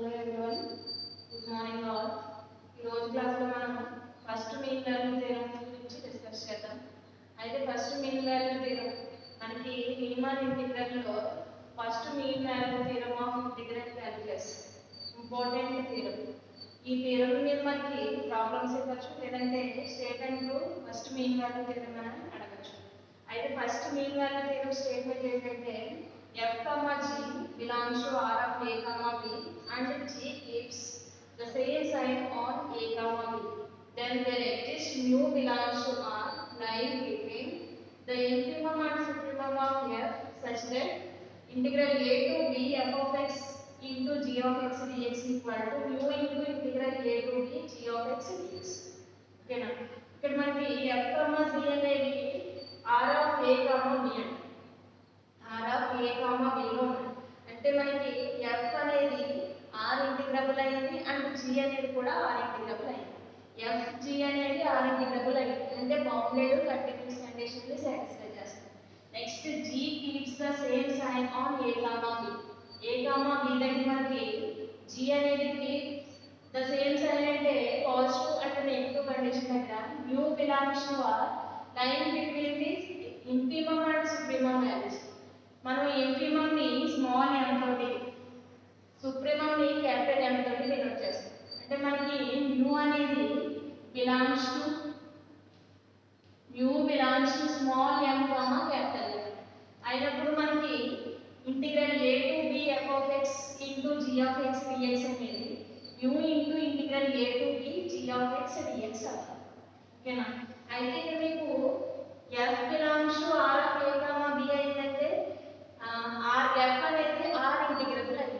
Hello everyone, good morning all. ఈ రోజు class లో మనం ఫస్ట్ మీన్ వాల్యూ థీరం గురించి డిస్కస్ చేద్దాం. అయితే ఫస్ట్ మీన్ వాల్యూ థీరం మనకి రీమాన్ ఇంటిగ్రల్ లో first mean value theorem of integral calculus important theorem. ఈ థీరం మీద మనకి ప్రాబ్లమ్స్ ఇవ్వచ్చు, లేదంటే స్టేట్మెంట్ లో ఫస్ట్ మీన్ వాల్యూ థీరం అని అడగచ్చు. అయితే first mean value theorem statement ఏంటంటే f comma g belongs to R of a comma b and g keeps the same sign on a comma b. Then there exists mu belongs to R lying between the infimum and supremum of f such that integral a to b f of x into g of x dx equal to mu into integral a to b g of x dx. ఓకేనా? ఇక్కడ మనకి f comma g అనేది R of a comma b అంటే R of a comma b లో అంటే మనకి f అనేది r integrable అయింది అండ్ g అనేది కూడా r ఇంటిగ్రబుల్ అయింది. f g అనేది r ఇంటిగ్రబుల్ అయింది అంటే బౌండెడ్ కంటిన్యూస్ కండిషన్ ని సాటిస్ఫై చేస్తుంది. Next g keeps the same sign on a comma b. a comma b దగ్గర మనకి g అనేది keeps the same sign అంటే పాజిటివ్ అండ్ నెగటివ్ కండిషన్ దగ్గర mu belongs to r lying between the infimum and supremum values. మనం infimum ని small m తోటి supremum ని capital M తోటి డినోట్ చేస్తాం. అంటే మనకి mu అనేది belongs to small m comma capital M అయినప్పుడు మనకి integral a to b f of x into g of x dx అనేది mu into integral a to b g of x dx అవ్వాలి. ఓకేనా? అయితే ఇక్కడ మీకు f belongs to r of a comma b అయిందంటే r f అనేది r integrable అయింది.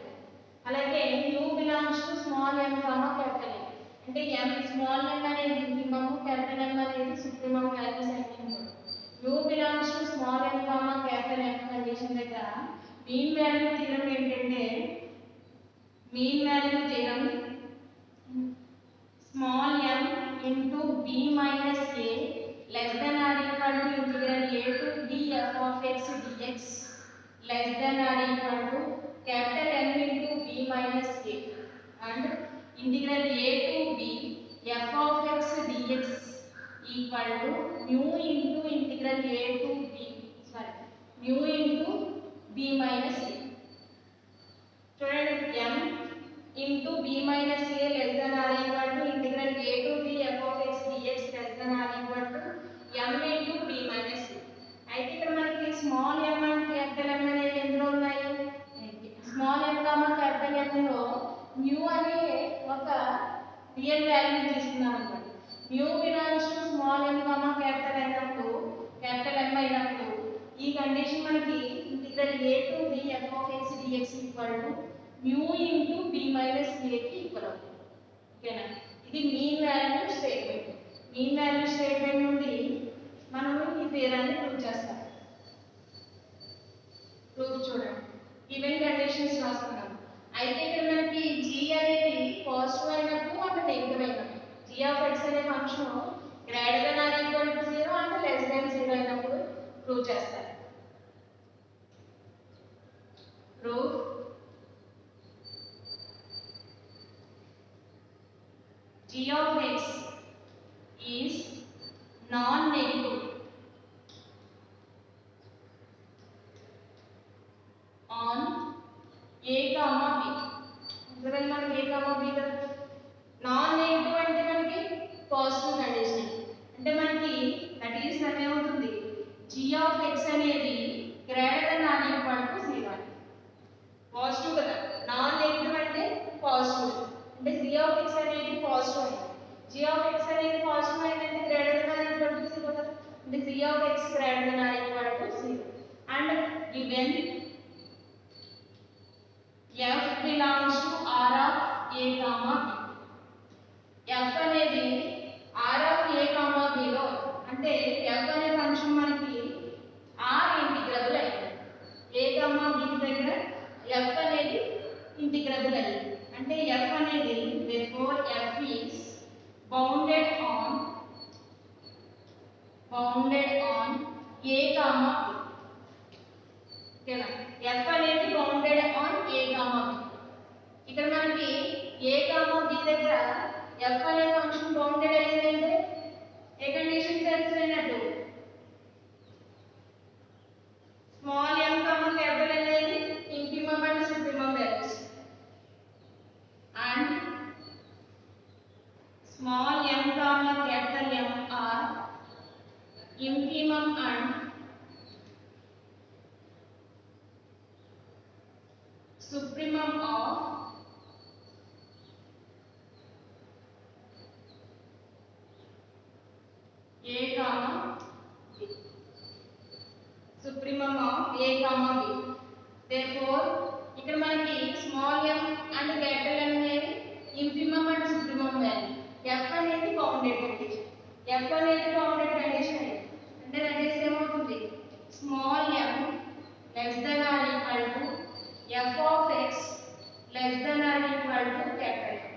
అలాగే mu belongs to small m comma capital M అంటే m స్మాల్ m అనేది infimum క్యాపిటల్ M అనేది supremum వాల్యూస్ అయినప్పుడు mu belongs to small m comma capital M condition దగ్గర mean value theorem ఏంటంటే mean value theorem small m into b minus a less than or equal to integral a to b f of x dx less than or equal to capital M into b minus a and integral a to b f of x dx equal to mu into integral a to mu into b minus a. చూడండి m into b minus a less than or equal to integral a to b f of x dx less than or equal to m into b minus a. అయితే ఇక్కడ మనకి small m and capital M అనేవి ఎందులో ఉన్నాయి? Small m comma capital M లో mu అనే ఒక real value తీసుకున్నాం అన్నమాట. mu belongs to small m comma capital అయినప్పుడు క్యాపిటల్ M అయినప్పుడు ఈ కండిషన్ మనకి integral a to b f of x dx equal to mu into b minus a కి ఈక్వల్ అవుతుంది. ఓకేనా? ఇది mean value statement. Mean value statement నుండి మనం ఈ థియరాన్ని ప్రూవ్ చేస్తాం. ప్రూఫ్ చూడండి. గివెన్ కండిషన్స్ రాస్తున్నాం. అయితే ఇక్కడ మనకి g అనేది పాజిటివ్ అయినప్పుడు అంటే నెగటివ్ అయినప్పుడు g of x అనే function greater than or equal to 0 అంటే లెస్ దెన్ 0 అయినప్పుడు ప్రూవ్ చేస్తారు. Proof g of x is non-negative on a comma b. ఇక్కడ మనకి a comma b కదా, నాన్ నెగటివ్ అంటే మనకి పాజిటివ్ కండిషన్ అంటే మనకి దట్ ఈస్ ఏమవుతుంది g of x అనేది greater than or equal to 0 అని పాజిటివ్ కదా. నాన్ నెగటివ్ అంటే పాజిటివ్ అంటే g of x అనేది పాజిటివ్ అయింది. g of x అనేది పాజిటివ్ అయిందంటే greater than or equal to 0 కదా. అంటే g of x greater than or equal to 0 అండ్ గివెన్ f belongs to r of a comma b. f అనేది r of a comma b లో అంటే f అనే ఫంక్షన్ మనకి r ఇంటిగ్రబుల్ అయింది. a comma b దగ్గర f అనేది ఇంటిగ్రబుల్ అయింది అంటే f అనేది therefore f is bounded on a comma b. ఓకేనా? f అనేది bounded on a comma b. ఇక్కడ మనకి ఎఫ్ అనే ఫంక్షన్ బౌండెడ్ అయ్యిందంటే ఏ కండిషన్ సాటిస్ఫై అయినట్టు small m comma capital n అనేది infimum and supremum values and small m comma capital M are infimum and supremum of A comma B. Supremum of A comma B. Therefore, ఇక్కడ మనకి small m and capital M అనేవి infimum and supremum value. F అనేది bounded condition. F అనేది bounded condition అంటే that is ఏమవుతుంది small m less than or equal to f of x less than or equal to capital M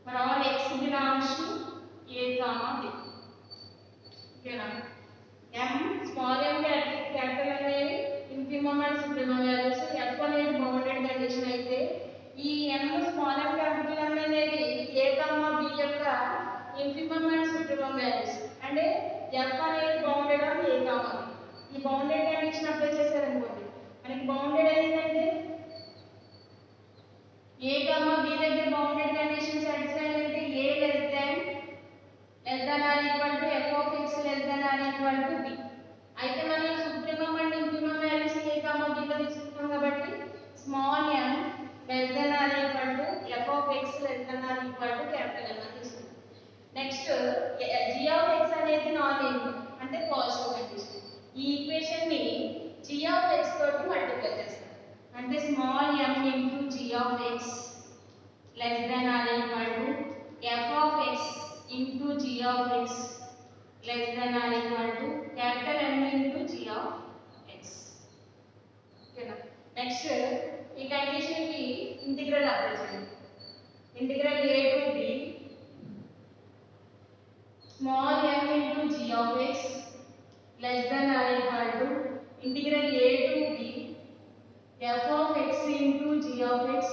for all x belongs to A comma B. ఓకేనా m small m capital M అనేవి infimum and supremum values. F అనేది bounded condition అయితే ఈ m small m capital M అనేది A comma B యొక్క infimum and supremum values అంటే f అనేది bounded on A comma B. ఈ బౌండెడ్ కండిషన్ అప్లై చేశారనుకోండి మనకి బౌండెడ్ అయిందంటే A comma B దగ్గర బౌండెడ్ కండిషన్ సాటిస్ఫై అయితే A less than or equal to f of x less than or equal to b. అయితే మనం supremum and infimum values A comma B లో తీసుకుంటాం కాబట్టి small m less than or equal to f of x less than or equal to capital M అని తీసుకుంటాం. Next g of x అనేది non negative అంటే positive condition. ఈ equation ని g of x తోటి మల్టిప్లై చేస్తాం అంటే small m into g of x less than or equal to f of x into g of x less than or equal to capital M into g of x. ఓకేనా next ఈ condition కి integral apply చేయండి. Integral a to b small m into g of x less than or equal to integral a to b f of x into g of x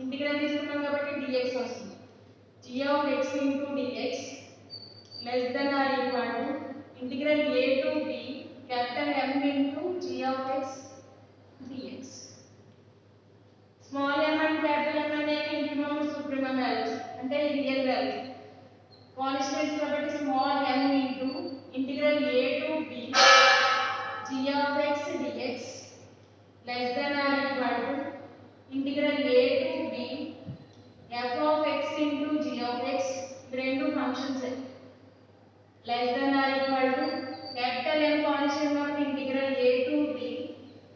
integral తీసుకున్నాం కాబట్టి dx వస్తుంది. g of x into dx less than or equal to integral a to b capital M into g of x dx. Small m and capital M అనేవి infimum supremum values అంటే real values. Constants కాబట్టి small m into integral a to b g of x dx less than or equal to integral a to b f of x into g of x రెండు functions less than or equal to capital M constant కాబట్టి integral a to b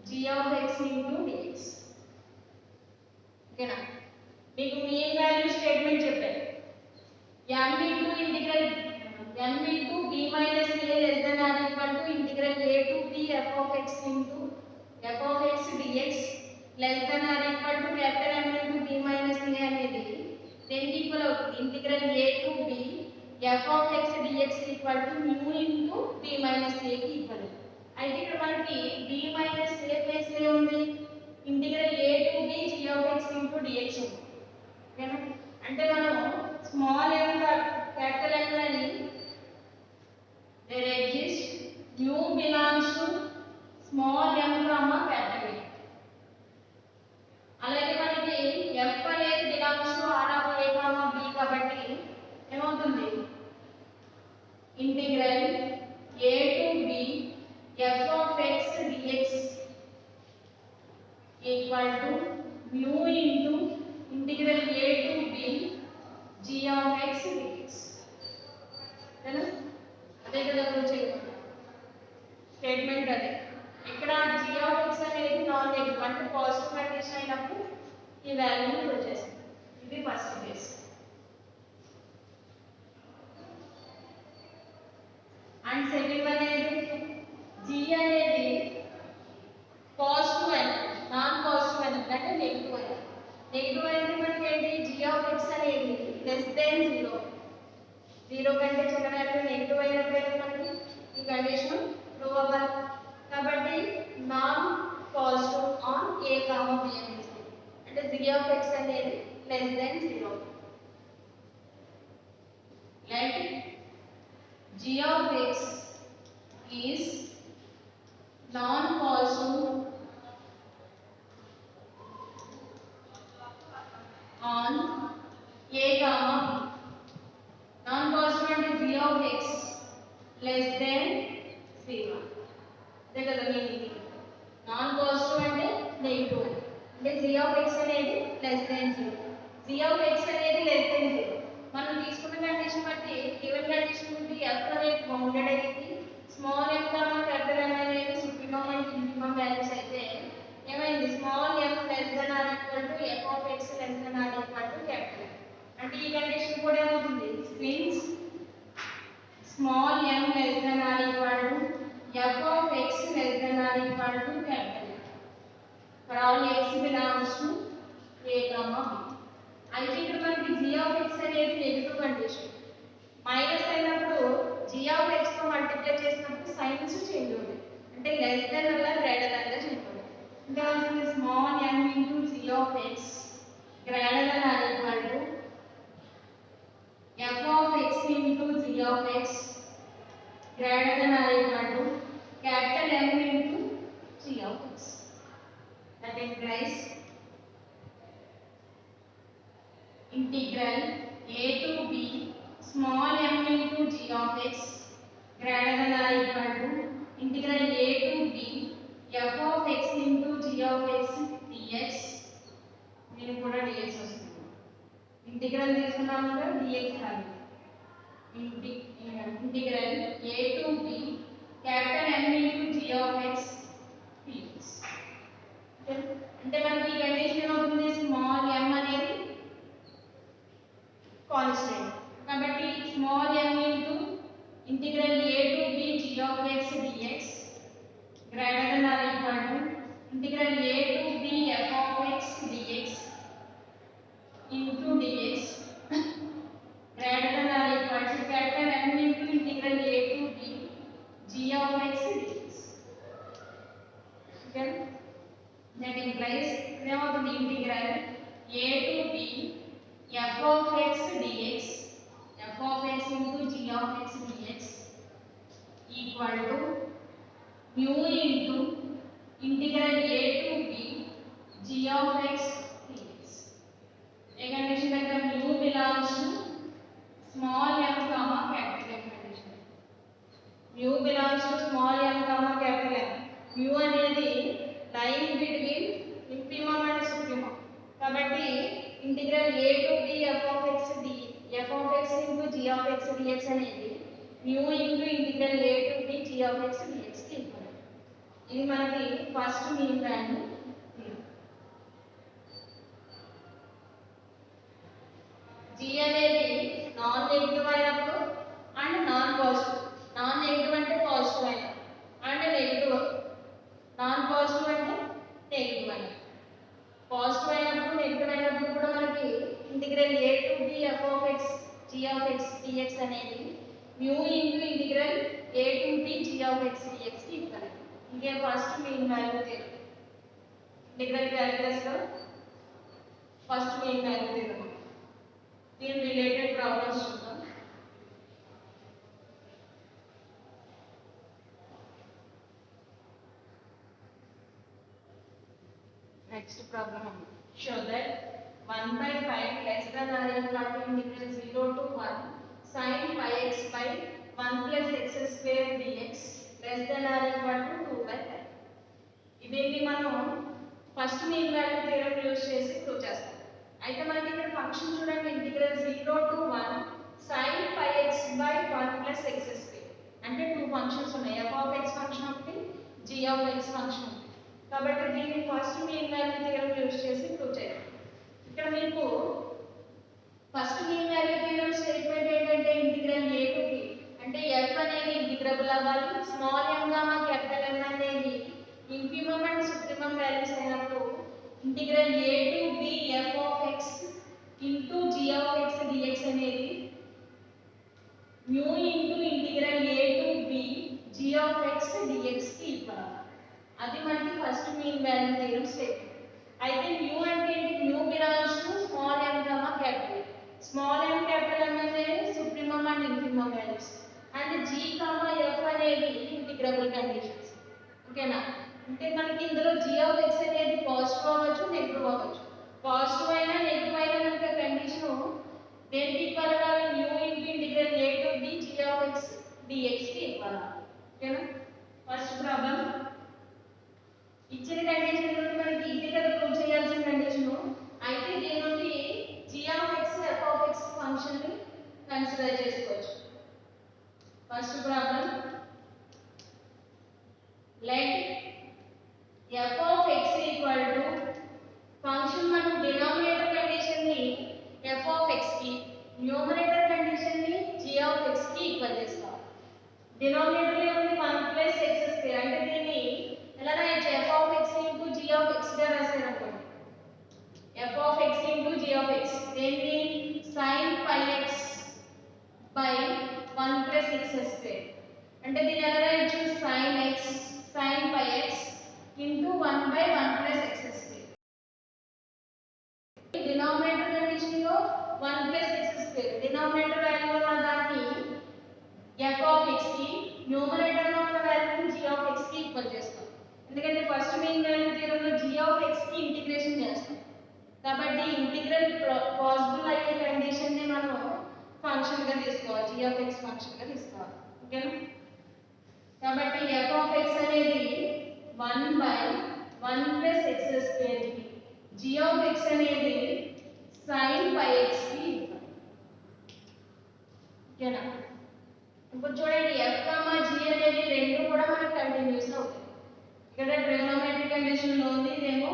g of x into dx. ఓకేనా మీకు main value statement చెప్పాను m into integral m into b minus a less than or equal to integral a to b f of x into f of x dx less than or equal to capital M into b minus a అనేది దేనికి equal అవుతుంది integral a to b f of x dx equal to mu into b minus a కి equal. అయితే ఇక్కడ మనకి b minus a place లో ఉంది integral a to b g of x into dx ఉంది. ఓకేనా అంటే మనం స్మాల్ m క్యాపిటల్ M అని there exists mu belongs to small m comma capital M. అలాగే మనకి f అనేది belongs to r of a comma b కాబట్టి ఏమవుతుంది integral a to b f of x dx equal to mu into integral a to b g of x dx. है ना అదే కదా గుర్తుచేయండి statement అదే ఇక్కడ g of x అనేది non negative అంటే పాజిటివ్ కండిషన్ అయినప్పుడు ఈ వాల్యూని ప్రూవ్ చేస్తాం. ఇది first case. And second one ఏంటి g అనేది పాజిటివ్ అయిన నాన్ పాజిటివ్ అయిన అంటే నెగటివ్ అయిన నెగటివ్ అయితే మనకి ఏంటి g of x అనేది లెస్ దెన్ 0 0 కంటే చిన్న వాల్యూ నెగటివ్ అయినప్పుడు మనకి ఈ కండిషన్ ప్రూవ్ అవ్వాలి. కాబట్టి non positive on a comma b అనేది అంటే g of x అనేది less than 0. let g of x is non-positive on a comma b. Non-positive అంటే g of x less than 0. అదే కదా మీనింగ్. నాన్ పాజిటివ్ అంటే negative అంటే g of x అనేది less than 0. g of x అనేది less than 0. మనం తీసుకున్న condition బట్టి గివెన్ కండిషన్ బట్టి f అనేది బౌండెడ్ అయితే small m comma capital M అనేది సుప్రీమం అండ్ ఇన్ఫిమం వాల్యూస్ అయితే ఏమైంది small m less than or equal to f of x less than or equal to capital M. అంటే ఈ condition కూడా ఏమవుతుంది since small m less than or equal to f of x less than or equal to capital M. For all x belongs to a comma b. అయితే ఇక్కడ మనకి g of x అనేది negative condition. Minus అయినప్పుడు g of x తో multiply చేసినప్పుడు signs change అవుతుంది. అంటే less then అలా గ్రేటర్ దెన్ గా చేంజ్ అవుతుంది. అంటే వస్తుంది small m into g of x greater than or equal to f of x into g of x greater than or equal to capital M into g of x. That implies integral a to b small m into g of x greater than or equal to integral a to b f of x into g of x dx. నేను కూడా dx వస్తుంది. Integral తీసుకున్నాము కదా dx రాదు. Integral a to b capital M into g of x dx. అంటే మనకి ఈ condition ఏమవుతుంది స్మాల్ m అనేది కాన్స్టెంట్ కాబట్టి small m into integral a to b g of x dx greater than or equal to integral a to b f of x dx into dx greater than or equal to capital M into integral a to b g of x dx. Okay? That implies now the integral a to b f of x dx f of x into g of x dx equal to mu into integral a to b g of x dx. A condition that the mu belongs to small m comma capital M condition. Mu belongs to small m comma capital M. Mu అనేది line between infimum and supremum కాబట్టి integral a to b f of x into g of x dx అనేది mu into integral a to b g of x dx కి equal. ఇది మనకి first mean value. g అనేది non negative అయినప్పుడు and non positive. Non negative అంటే positive అయినా and negative non positive అంటే negative అయినా. పాజిటివ్ అయినప్పుడు నెగటివ్ అయినప్పుడు కూడా మనకి integral a to b f of x g of x dx అనేది mu into integral a to b g of x dx కి ఈక్వల్. ఇదే first mean value theorem. Integral calculus లో first mean value theorem. దీని related problems చూద్దాం. Next problem show that 1/5 less than or equal to integral 0 to 1 sin pi x by 1 plus x square dx less than or equal to 2/5. ఇదేంటి మనం first mean value theorem use చేసి prove చేస్తాం. అయితే మనకి ఇక్కడ function చూడండి integral 0 to 1 sin pi x by 1 plus x square అంటే two functions ఉన్నాయి. f of x ఫంక్షన్ ఒకటి g of x ఫంక్షన్ ఒకటి. కాబట్టి దీన్ని first mean value theorem use చేసి ప్రూవ్ చేయాలి. ఇక్కడ మీకు first mean value theorem statement ఏంటంటే ఇంటిగ్రల్ a to b అంటే f అనేది ఇంటిగ్రబుల్ అవ్వాలి. Small m gamma capital M అనేది ఇన్ఫిమమ్ అండ్ సుప్రీమమ్ వాల్యూస్ అయినప్పుడు integral a to b f of x into g of x dx అనేది mu into integral a to b g of x dx కి equal. అది మనకి first mean value theorem statement. అయితే mu అంటే ఏంటి? mu belongs to small m comma capital. Small m capital M అనేది supremum and g, f అనేవి integrable conditions. ఓకేనా? అంటే మనకి ఇందులో g of x అనేది పాజిటివ్ అవ్వచ్చు, నెగటివ్ అవ్వచ్చు. పాజిటివ్ అయినా నెగటివ్ అయినా మనకి కండిషన్ దేనికి ఈక్వల్ అవ్వాలి? mu into integral a to b g of x dx కి ఈక్వల్ అవ్వాలి. ఓకేనా? ఫస్ట్ ప్రాబ్లం ఇచ్చిన కండిషన్ నుండి మనకి ఇంటిగ్రల్ ప్రూవ్ చేయాల్సిన కండిషన్. అయితే దీని నుండి g of x f of x function ని కన్సిడర్ చేసుకోవచ్చు. First problem let f of x equal to function మనం డినామినేటర్ కండిషన్ ని f of x కి, న్యూమరేటర్ కండిషన్ ని g of x కి ఈక్వల్ చేసుకోవాలి. డినామినేటర్ లో ఉంది 1 ప్లస్ x స్క్వేర్, అంటే దీన్ని ఎలా రాయొచ్చు? f of x into g of x గా రాశారు అనుకోండి. f of x into g of x దేన్ని sin pi x by 1 plus x square, అంటే దీన్ని ఎలా రాయొచ్చు? sin x sin pi x into 1 by 1 plus x square. Denominator condition లో 1 plus x square, denominator value ఉన్న దాన్ని f of x కి, numerator లో ఉన్న వాల్యూని g of x కి ఈక్వల్ చేస్తాం. ఎందుకంటే ఫస్ట్ మీన్ వాల్యూ థియరం లో g of x కి ఇంటిగ్రేషన్ చేస్తాం. కాబట్టి ఇంటిగ్రల్ పాసిబుల్ అయ్యే కండిషన్ ని మనం ఫంక్షన్ గా తీసుకోవాలి, g of x ఫంక్షన్ గా తీసుకోవాలి. ఓకేనా? కాబట్టి f of x అనేది 1 by 1 plus x స్క్వేర్ కి, g of x అనేది sin pi x కి ఈక్వల్. ఓకేనా? ఇప్పుడు చూడండి f, g అనేవి రెండు కూడా మనకి కంటిన్యూస్ అవుతాయి. ఇక్కడ ట్రిగోనోమెట్రిక్ కండిషన్ లో ఉంది, ఇదేమో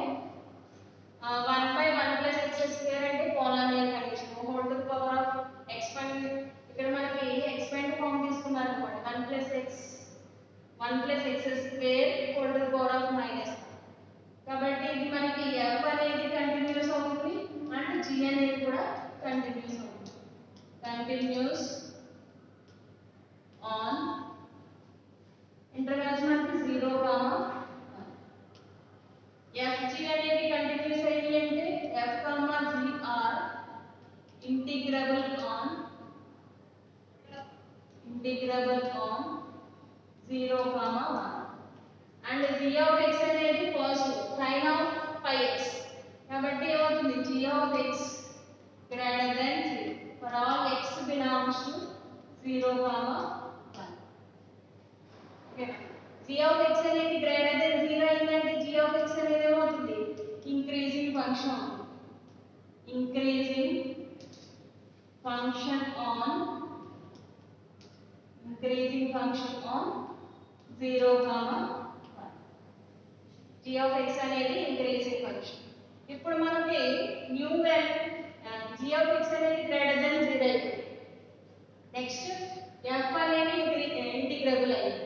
1 by 1 plus x స్క్వేర్ అంటే polynomial condition. Whole to the power of expand, ఇక్కడ మనకి ఎక్స్పాండ్ ఫార్మ్ తీసుకున్నారు అనుకోండి, 1 plus x square whole to the power of minus. కాబట్టి ఇది మనకి f అనేది కంటిన్యూస్ అవుతుంది అండ్ g అనేది కూడా కంటిన్యూస్ అవుతుంది. కంటిన్యూస్ on ఇంటర్వెల్స్ మనకి 0, 1. fg అనేది కంటిన్యూస్ అయ్యి అంటే f, g are integrable on 0, 1 and g of x అనేది positive sin of pi x. కాబట్టి ఏమవుతుంది? g of x greater than 0 for all x belongs to 0, 1. ఓకేనా? g of x అనేది greater than 0 అయిందంటే g of x అనేది ఏమవుతుంది? Increasing function అవుతుంది. Increasing function on 0, 1. g of x అనేది increasing function. ఇప్పుడు మనకి new value g of x అనేది గ్రేటర్ దెన్ 0 అయింది. నెక్స్ట్ f అనేది ఇంటిగ్రబుల్ అయింది.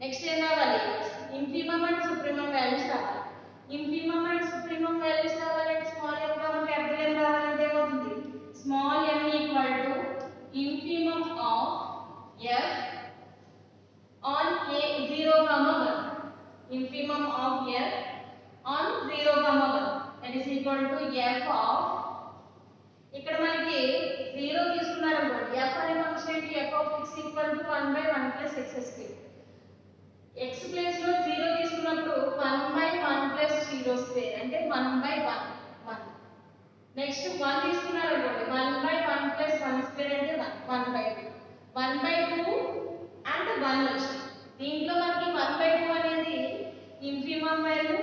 నెక్స్ట్ ఏం రావాలి? ఇన్ఫిమమ్ అండ్ సుప్రీమమ్ వాల్యూస్ రావాలి. ఇన్ఫిమమ్ అండ్ సుప్రీమమ్ వాల్యూస్ రావాలంటే స్మాల్ m క్యాపిటల్ M రావాలంటే ఏమవుతుంది? Small m equal to infimum of f on a 0, 1. Infimum of f on 0, 1 that is equal to f of, ఇక్కడ మనకి 0 తీసుకున్నారు అనుకోండి, f అనే function ఏంటి? f of x equal to 1 by 1 plus x square. x place లో 0 తీసుకున్నప్పుడు 1 by 1 plus 0 square అంటే 1 by 1. Next 1 తీసుకున్నారు అనుకోండి, 1 by 1 plus 1 స్క్వేర్ అంటే 1 by 2. 1 by 2 అండ్ 1 వచ్చింది. దీంట్లో మనకి 1 by 2 అనేది ఇన్ఫిమమ్ వాల్యూ,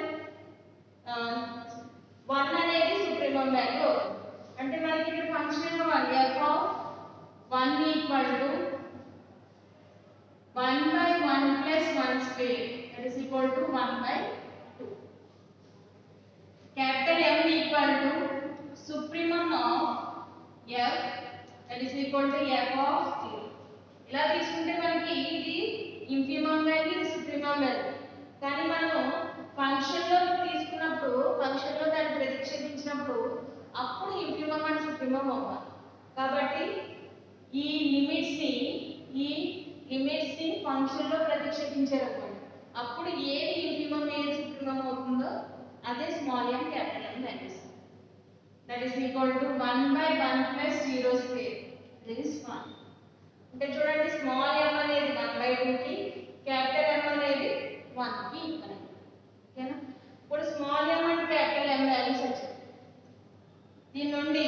1 అనేది సుప్రీమమ్ వాల్యూ అవుతుంది. అంటే మనకి ఇక్కడ ఫంక్షన్ ఏమవ్వాలి? f of 1 equal to 1 by 1 plus 1 square that is equal to 1 by 2. Capital M equal to supremum of f that is equal to f of 0. ఇలా తీసుకుంటే మనకి ఇది ఇన్ఫిమమ్ వాల్యూ, ఇది సుప్రీమమ్ వాల్యూ. కానీ మనం ఫంక్షన్ లో తీసుకున్నప్పుడు, ఫంక్షన్ లో దాన్ని ప్రతిక్షేపించినప్పుడు అప్పుడు ఇన్ఫిమమ్ అండ్ సుప్రీమమ్ అవ్వాలి. కాబట్టి ఈ లిమిట్స్ ని ఫంక్షన్ లో ప్రతిక్షేపించారనుకోండి, అప్పుడు ఏది ఇన్ఫిమమ్ ఏది సుప్రీమమ్ అవుతుందో అదే small m capital M values. That is equal to 1 by 1 plus 0 square. This 1. అంటే చూడండి స్మాల్ m అనేది 1/2 కి క్యాపిటల్ M అనేది 1 కి ఈక్వల్. ఓకేనా? ఇప్పుడు small m and capital M values వచ్చాయి. దీని నుండి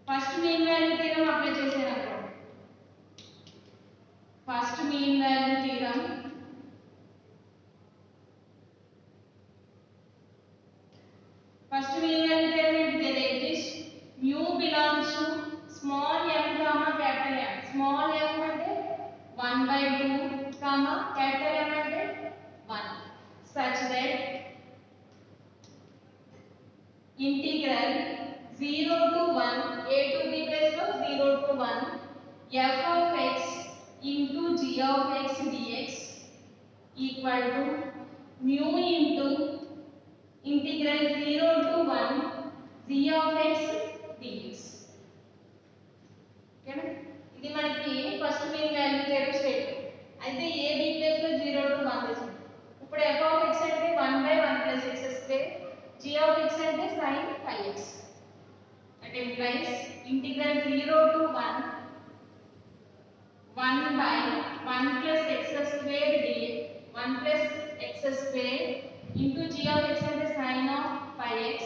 first mean value theorem apply చేసేటప్పుడు ఫస్ట్ మీన్ వాల్యూ థీరం ఏంటిది? there exists mu belongs to small m comma capital M. Small m అంటే 1/2 comma capital M అంటే 1 such that integral 0 to 1 a to b place లో 0 to 1 f of x into g of x dx equal to mu into integral 0 to 1 g of x dx. ఓకేనా? ఇది మనకి first mean value theorem statement. అయితే a b place లో 0 to 1 తీసుకుంటాం. ఇప్పుడు f of x అంటే 1/1 plus x square, g of x అంటే sin 5x. That implies integral 0 to 1 plus x square dx, 1 plus x square into g of x అంటే sin of 5x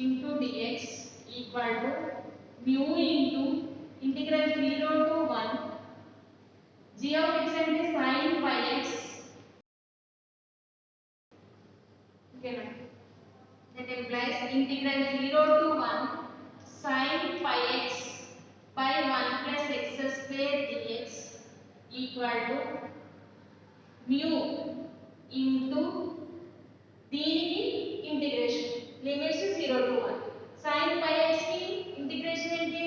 into dx equal to mu into integral 0 to 1 g of x అంటే sin 5x. Okay, that implies integral 0 to 1 sin 5x by 1 plus x square dx equal to mu into దీనికి integration limits 0 to 1 sin πx కి integration ఏంటి?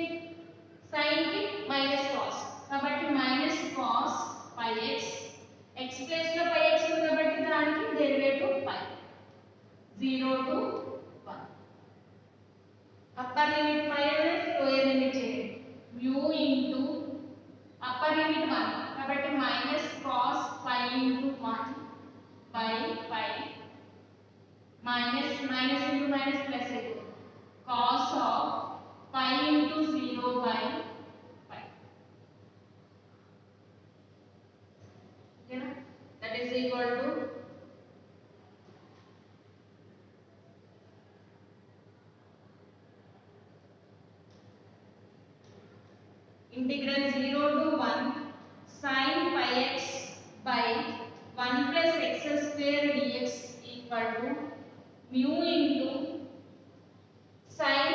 sin కి minus cos, కాబట్టి minus cos πx, x place లో πx ఉంది కాబట్టి దానికి derivative π 0 to 1. Upper limit minus lower limit చేయండి mu into అప్పర్ లిమిట్ 1 కాబట్టి minus cos π into 1 by π minus into minus plus అయిపోతుంది cos of pi into 0 by pi. Okay, that is equal to integral 0 to 1 sin pi x by 1 plus x square dx equal to mu into sin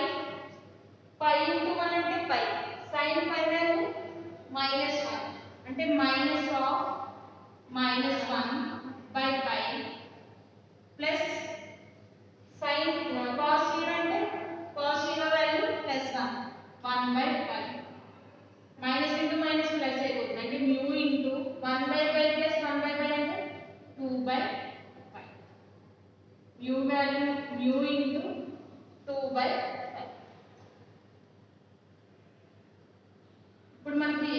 pi into 1 అంటే pi, sin pi value -1 అంటే minus of -1 by pi plus sin cos 0 అంటే cos 0 value +1 by pi minus into minus plus అయిపోతుంది అంటే mu into 1 by pi plus 1 by pi అంటే 2 by pi mu value mu into 2 by 5. ఇప్పుడు మనకి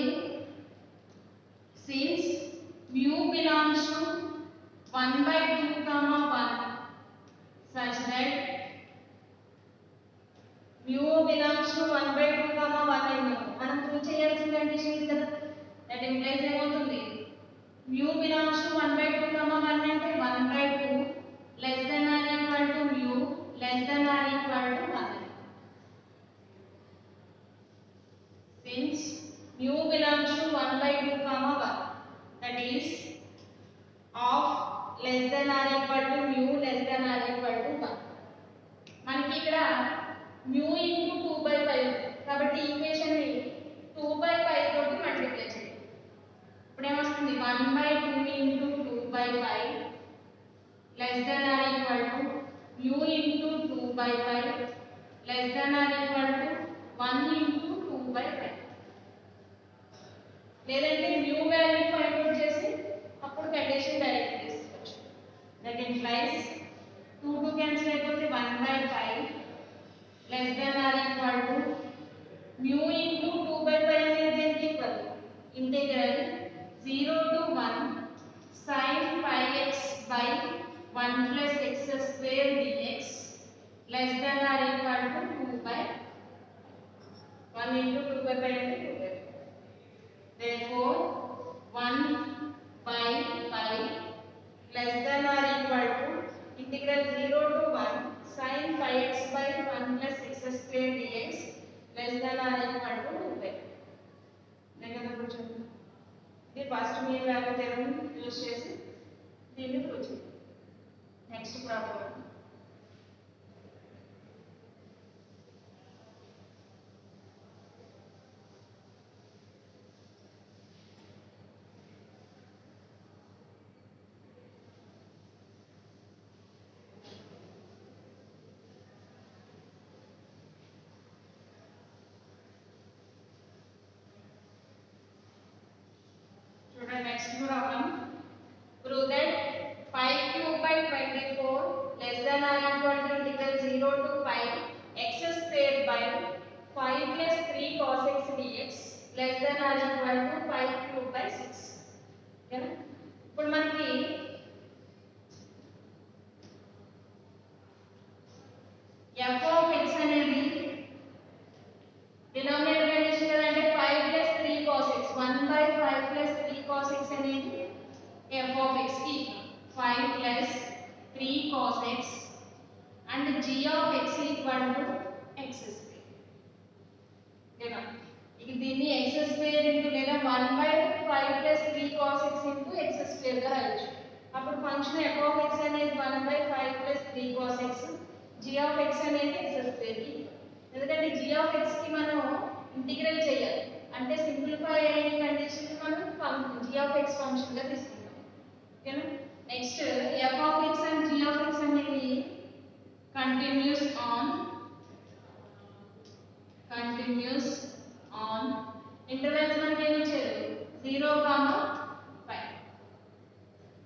since mu belongs to 1/2 comma 1 such that mu belongs to 1/2 comma 1 అయింది మనం prove చేయాల్సిన condition ఇది కదా. దట్ ఇంప్లైస్ ఏమవుతుంది mu belongs to 1/2 comma 1 అంటే 1/2 less than or equal to mu less than or equal to 1. Since mu belongs to 1/2 comma 1 that is of less than or equal to mu less than or equal to 1. మనకి ఇక్కడ mu into 2 by pi కాబట్టి equation ని 2 by pi తోటి multiply చేయండి. ఇప్పుడు ఏమొస్తుంది 1/2 into 2 by pi less than or equal to mu into 2 by pi less than or equal to 1 into 2 by pi. లేదంటే mu value find out చేసి అప్పుడు condition direct తీసుకోవచ్చు. దట్ ఇంప్లైస్ 2 క్యాన్సిల్ అయిపోతే 1 by pi less than or equal to mu into 2 by pi అనేది దేనికి equal integral 0 to 1 sin pi x by 1 plus x square dx less than or equal to 2 by 1 into 2 by pi అంటే 2 by pi. 5x by 1 plus x square dx less than or equal to 2 pi. దగ్గర కూర్చోండి. ఇది first mean value theorem use చేసి దీన్ని prove చేయండి. Next problem next problem. Prove that 5 cube by 24 less than or equal to integral 0 to pi x squared by 5 plus 3 cos x dx less than or equal to 5 cube by 6. ఓకేనా? ఇప్పుడు మనకి f of x అనేది denominator ఏం చేయాలంటే 5 plus 3 cos x 1 by 5 plus 3 cos x అనేది f of x కి 5 plus 3 cos x and g of x equal to x square. ఓకేనా? ఇక దీన్ని x square into లేదా 1 by 5 plus 3 cos x into x square గా రాయొచ్చు. అప్పుడు function f of x అనేది 1 by 5 plus 3 cos x g of x అనేది x square కి. ఎందుకంటే g of x కి మనం ఇంటిగ్రేట్ చేయాలి అంటే సింప్లిఫై అయిన కండిషన్ మనం g of x ఫంక్షన్ గా తీసుకుంటాం. ఓకేనా? Next f of x and g of x అనేది కంటిన్యూస్ ఆన్ ఇంటర్వెల్స్ మనకి ఏమి ఇచ్చారు 0, 5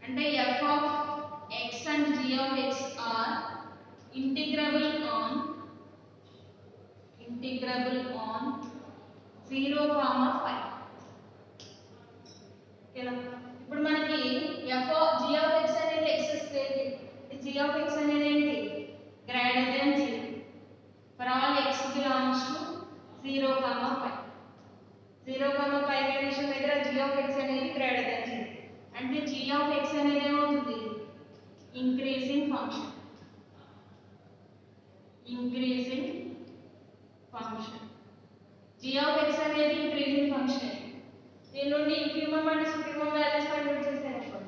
అంటే f of x and g of x are integrable on 0, 5. ఓకేనా? ఇప్పుడు మనకి g of x అనేది x square g of x అనేది ఏంటి greater than 0 for all x belongs to 0, 5. 0, 5 condition దగ్గర g of x అనేది గ్రేటర్ దెన్ 0 అంటే g of x అనేది ఏమవుతుంది increasing function g of x అనేది ఇంక్రీజింగ్ ఫంక్షన్. దీని నుండి infimum and supremum values find చేసేసాను.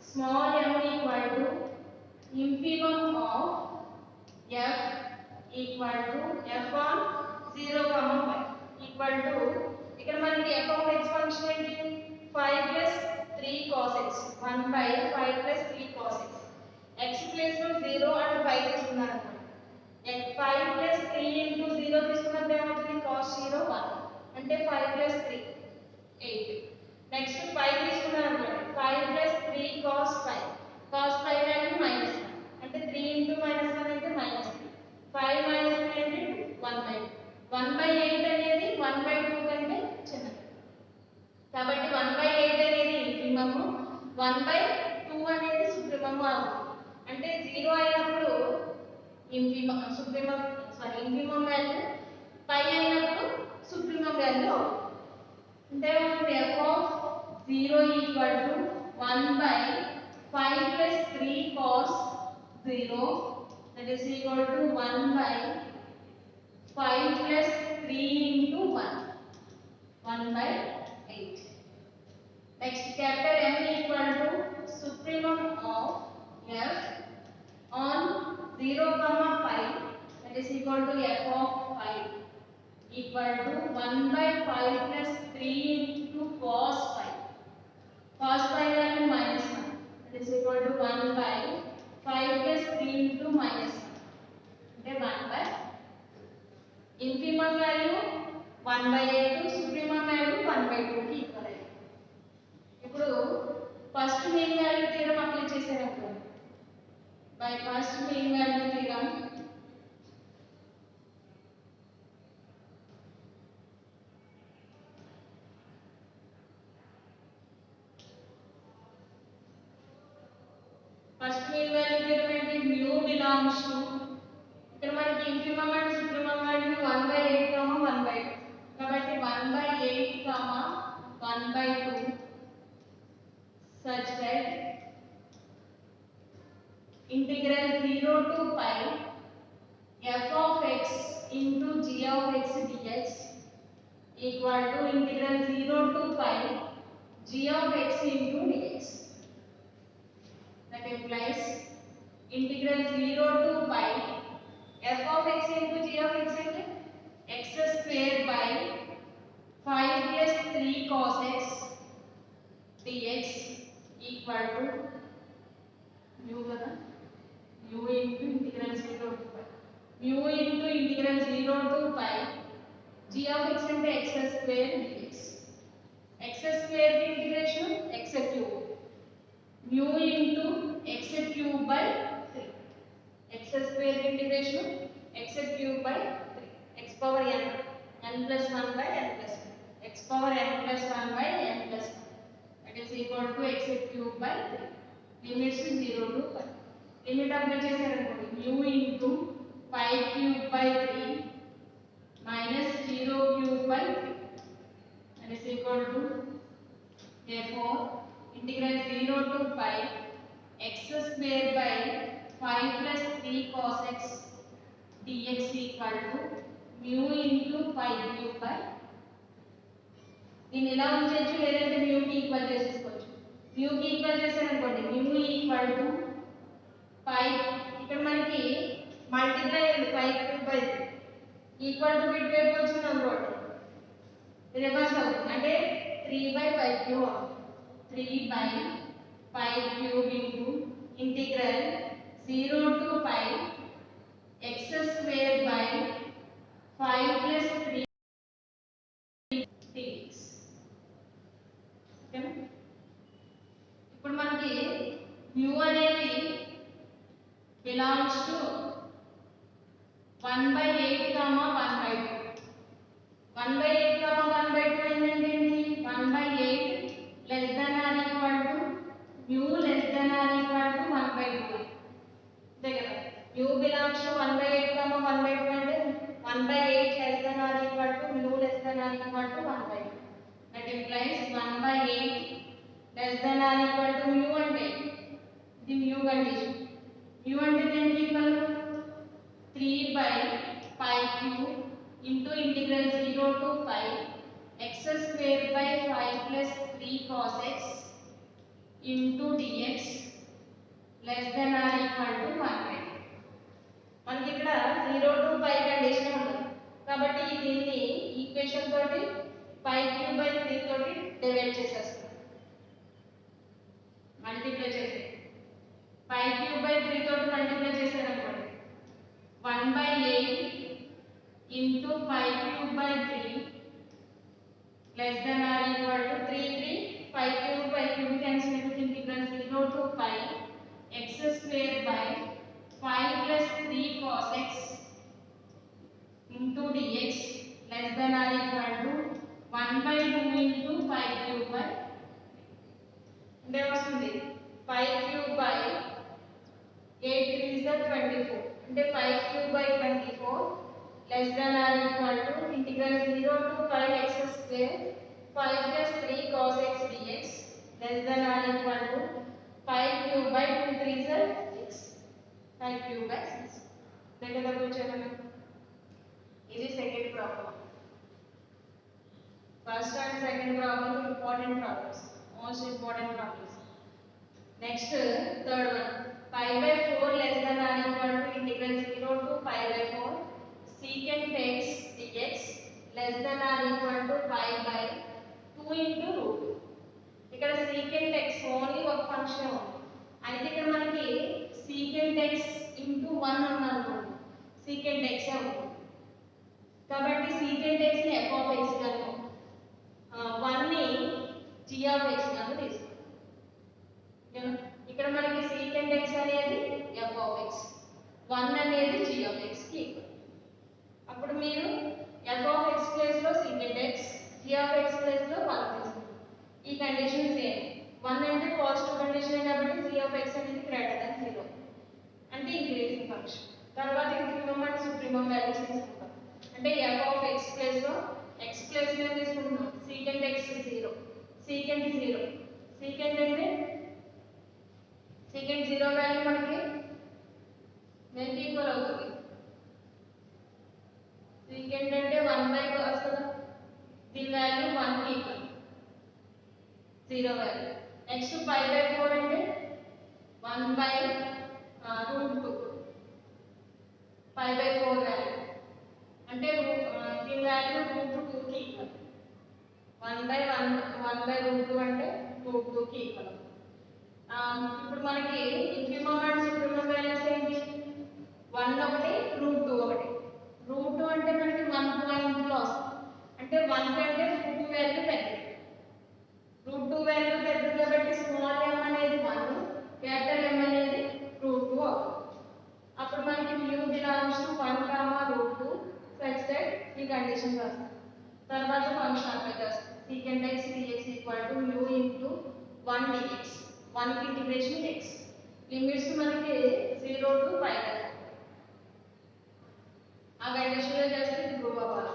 Small m equal to infimum of f equal to f on 0, 5 equal to ఇక్కడ మనకి f of x ఫంక్షన్ ఏంటి 5 plus 3 cos x 1 by 5 plus 3 cos x x place లో 0 and 5 తీసుకున్నాను అనుకోండి. 5 plus 3 into 0 తీసుకున్నప్పుడు ఏమవుతుంది cos 0 1 అంటే 5 plus 3 8. నెక్స్ట్ 5 తీసుకున్నాను అనుకోండి 5 plus 3 cos 5 వాల్యూ -1 అంటే 3 into -1 అంటే -3 5 minus 3 అంటే 1/8 అనేది 1/2 కంటే చిన్నది కాబట్టి 1/8 అనేది ఇన్ఫిమమ్ 1/2 అనేది సుప్రీమమ్ అవుతుంది. అంటే 0 అయినప్పుడు ఇన్ఫిమమ్ వాల్యూ పై అయినప్పుడు సుప్రీమమ్ వాల్యూ అవుతుంది. అంటే f of 0 equal to 1 by 5 plus 3 cos 0 that is equal to 1 by 5 plus 3 into 1 by 8. Next capital M equal to supremum of f on 0, 5 that is equal to f of 5 equal to 1 by 5 plus 3 into cos 5 value -1 that is equal to 1 by 5 plus 3 into -1 అంటే 1 by infimum value 1/8 supremum value 1/2 కి equal అయ్యింది. ఇప్పుడు first mean value theorem apply చేసేటప్పుడు by first mean value theorem first mean value theorem ఏంటి mu belongs to ఇక్కడ మనకి infimum and supremum value 1/8, 1/2 కాబట్టి 1/8, 1/2 such that integral 0 to pi equal to integral 0 to pi g of x into dx. That implies integral 0 to pi f of x into g of x into x square by 5 plus 3 cos x dx equal to mu kada mu into integral 0 to pi mu into integral 0 to pi g of x into x square dx. X square की integration x cube mu into x cube by 3. X square की integration x cube by 3. X power n plus 1 by n plus 1. X power n plus 1 by n plus 1. That is equal to x cube by 3. Limits 0 to pi. Limit apply చేశారనుకోండి mu into pi cube by 3 minus 0 cube by 3. That is equal to therefore integral 0 to pi x square by 5 plus 3 cos x dx equal to mu into pi cube by దీన్ని ఎలా ఉంచొచ్చు లేదంటే mu కి equal చేసేసుకోవచ్చు. mu కి equal చేశారనుకోండి mu equal to pi ఇక్కడ మనకి multiply అయింది pi cube by 3 equal to bit వైపు వచ్చింది అనుకోండి రివర్స్ అవుతుంది అంటే 3 by pi cube 3 by pi cube into integral 0 to pi x square by 5 plus 3 dx. ఓకేనా ఇప్పుడు మనకి mu అనేది belongs to 1 by 8 comma 1 by 2. 1 by 8 comma 1 by 2 ఏంటంటే 1 by 8 less than or equal to mu less than or equal to 1 by 2. అంతే కదా mu belongs to 1 by 8 comma 1 by 2 అంటే 1 by 8 less than or equal to mu less than or equal to 1 by 2. That implies 1 by 8 less than or equal to mu అంటే ఇది mu condition. mu అంటే దేనికి equal 3 by pi cube into integral 0 to pi x square by 5 plus 3 cos x into dx less than or equal to 1 by 2. మనకి ఇక్కడ 0 to pi condition ఉంది కాబట్టి దీన్ని equation తోటి pi cube by 3 తోటి divide చేసేస్తాం మల్టిప్లై చేసి pi cube by 3 తోటి మల్టిప్లై చేశారనుకోండి 1 by 8 into pi cube by 3 less than or equal to 3 pi cube cancel with integral 0 to pi x square by 5 plus 3 cos x into dx less than or equal to 1 by 2 into pi cube by అంటే వస్తుంది pi cube by 8 3 is 24 అంటే pi cube by 24 less than or equal to integral 0 to pi x square 5 plus 3 cos x dx less than or equal to pi cube by 2 3 is 6 pi cube by 6. దగ్గర వచ్చాను ఇది second problem. First and second problem important problems most important problems. Next third one pi by 4 less than or equal to integral 0 to pi by 4 secant x dx less than or equal to pi by 2 into root. ఇక్కడ secant x only ఒక function ఉంది అయితే ఇక్కడ మనకి secant x into 1 ఉందనుకోండి secant x అవుతుంది కాబట్టి secant x ని f of x గాను 1 ని g of x గాను తీసుకుంటాం. ఇక్కడ మనకి secant x అనేది f of x 1 అనేది g of x కి ఈక్వల్. అప్పుడు మీరు f of x ప్లేస్ లో secant x g of x place లో 1 తీసుకుంటారు. ఈ కండిషన్ సేమ్ 1 అంటే పాజిటివ్ కండిషన్ కాబట్టి g of x అనేది గ్రేటర్ దెన్ 0 అంటే ఇంక్రీజింగ్ ఫంక్షన్. తర్వాత ఇంక్రిమం అండ్ సుప్రీమం వాల్యూస్ తీసుకుంటాం అంటే f of x ప్లేస్ లో x ప్లేస్ లో తీసుకుంటున్నాం secant x 0 secant 0 secant అంటే secant 0 వాల్యూ మనకి దేనికి ఈక్వల్ అవుతుంది secant అంటే 1 by cos కదా దీని వాల్యూ 1 కి ఈక్వల్, 0 వాల్యూ. నెక్స్ట్ 5/4 అంటే 1/√2, 5/4 వాల్యూ అంటే దీని వాల్యూ √2 కి ఈక్వల్. 1/1/√2 అంటే √2 కి ఈక్వల్. ఇప్పుడు మనకి ఇంప్రిమం అండ్ సుప్రిమం వాల్యూస్ ఏంటి? 1 ఒకటి, √2 ఒకటి. √2 అంటే మనకి 1 పాయింట్లో వస్తుంది, అంటే 1 కంటే √2 వాల్యూ పెద్దది. √2 వాల్యూ పెద్దది కాబట్టి స్మాల్ m అనేది 1, క్యాపిటల్ M అనేది √2 అవుతుంది. అప్పుడు మనకి mu belongs to 1, √2 such that ఈ కండిషన్ వస్తుంది. తర్వాత ఫంక్షన్ అప్లై చేస్తాం. secant x dx equal to mu into 1 dx. 1 కి ఇంటిగ్రేషన్ x. లిమిట్స్ మనకి 0 to 5 దాకా. ఆ కండిషన్ లో చేస్తే ప్రూవ్ అవ్వాలి.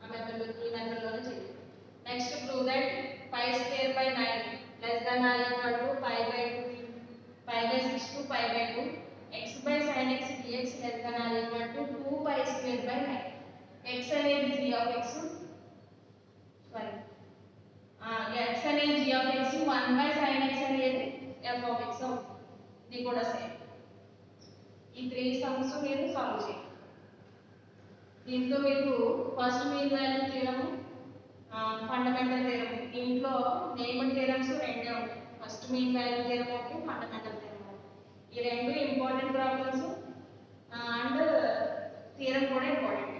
ఆ మెథడ్లోనే చేయాలి. Next prove that 5/2/9 less than or equal to 5/6 to 5/2. x by sin x dx less than or equal to 2π²/9. x అనేది g of x, sorry x అనేది g of x, 1/sin x అనేది f of x అవుతుంది. ఇది కూడా same. ఈ 3 sums మీరు solve చేయండి. దీంట్లో మీకు first mean value theorem, fundamental theorem, దీంట్లో నేమ్డ్ థీరమ్స్ రెండే ఉంటాయి. ఫస్ట్ మీన్ వాల్యూ థీరం ఒకటి, ఫండమెంటల్ థీరం ఒకటి. ఈ రెండు ఇంపార్టెంట్ ప్రాబ్లమ్స్ అండ్ థీరం కూడా ఇంపార్టెంట్.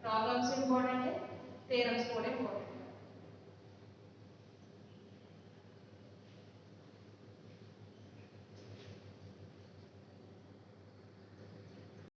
ప్రాబ్లమ్స్ ఇంపార్టెంట్, థీరమ్స్ కూడా ఇంపార్టెంట్.